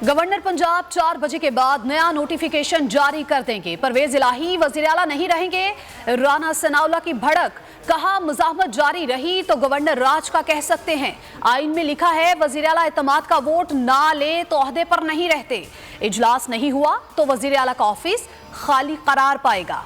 Governor Punjab 4 बजे के बाद नया नोटिफिकेशन जारी कर देंगे। परवेज इलाही वजीर आला नहीं रहेंगे। राना सनाउल्लाह की भड़क, कहा मुजाहमत जारी रही तो गवर्नर राज का कह सकते हैं। आइन में लिखा है वजीर आला एतमाद का वोट ना ले तो ओहदे पर नहीं रहते। इजलास नहीं हुआ तो वजीर आला का ऑफिस खाली करार पाएगा।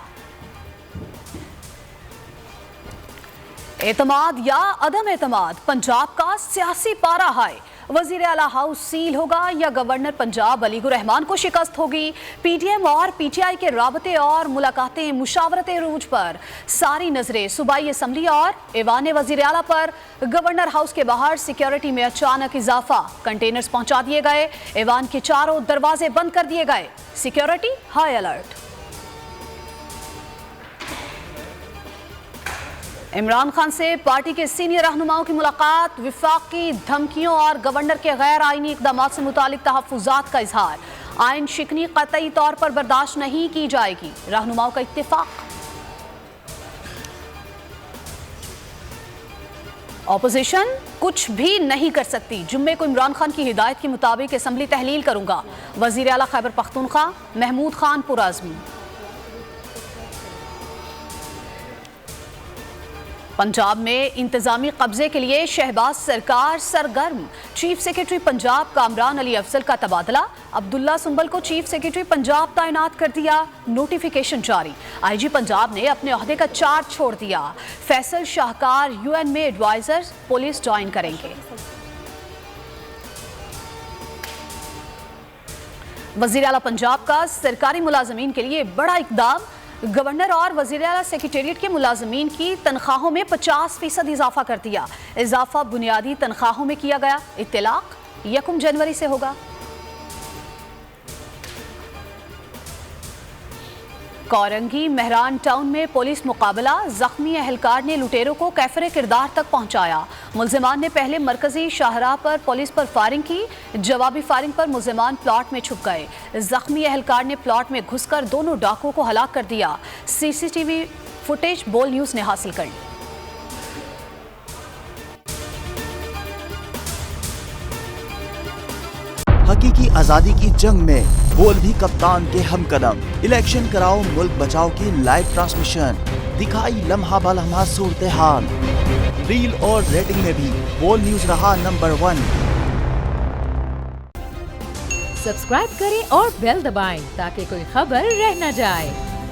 एतमाद या अदम एतमाद, पंजाब का सियासी पारा हाय। वजीर आला हाउस सील होगा या गवर्नर पंजाब अलीगुर रहमान को शिकस्त होगी। पीटीएम और पीटीआई के राबते और मुलाकातें मुशावरत रूज पर। सारी नजरें सूबाई असम्बली और ऐवान वजीर आला पर। गवर्नर हाउस के बाहर सिक्योरिटी में अचानक इजाफा, कंटेनर्स पहुंचा दिए गए। ऐवान के चारों दरवाजे बंद कर दिए गए। Security high alert. Imran Khan से पार्टी के सीनियर रहनुमाओं की मुलाकात, विफाकी धमकियों और गवर्नर के गैर आईनी इकदाम से मुतालिक तहफ्फुजात का इजहार। आइन शिकनी कतई तौर पर बर्दाश्त नहीं की जाएगी, रहनुमाओं का इत्तेफाक। ऑपोजिशन कुछ भी नहीं कर सकती, जुम्मे को इमरान खान की हिदायत के मुताबिक असम्बली तहलील करूंगा। वजीर आला खैबर पख्तूनख्वा महमूद खान पुरआज़मी। पंजाब में इंतजामी कब्जे के लिए शहबाज सरकार सरगर्म। चीफ सेक्रेटरी पंजाब कामरान अली अफजल का तबादला, अब्दुल्ला सुंबल को चीफ सेक्रेटरी पंजाब तैनात कर दिया। नोटिफिकेशन जारी, आईजी पंजाब ने अपने ओहदे का चार्ज छोड़ दिया। फैसल शाहकार यूएन में एडवाइजर पुलिस ज्वाइन करेंगे। वजीर आला पंजाब का सरकारी मुलाजमीन के लिए बड़ा इकदाम। गवर्नर और वजीर आला सेक्रेटेरिएट के मुलाजमीन की तनख्वाहों में 50% इजाफा कर दिया। इजाफा बुनियादी तनख्वाहों में किया गया। इत्तलाक 1 जनवरी से होगा। कोरंगी मेहरान टाउन में पुलिस मुकाबला, जख्मी एहलकार ने लुटेरों को कैफरे किरदार तक पहुंचाया। मुल्जिमान ने पहले मरकजी शाहराह पर पुलिस पर फायरिंग की, जवाबी फायरिंग पर मुल्जिमान प्लॉट में छुप गए। जख्मी एहलकार ने प्लॉट में घुसकर दोनों डाकुओं को हलाक कर दिया। सीसीटीवी फुटेज बोल न्यूज ने हासिल कर ली। हकीकी आजादी की जंग में बोल भी कप्तान के हमकदम। इलेक्शन कराओ मुल्क बचाओ की लाइव ट्रांसमिशन, दिखाई लम्हा बलम्हा सूरत हाल। रील और रेटिंग में भी बोल न्यूज रहा नंबर 1। सब्सक्राइब करें और बेल दबाएं ताकि कोई खबर रह न जाए।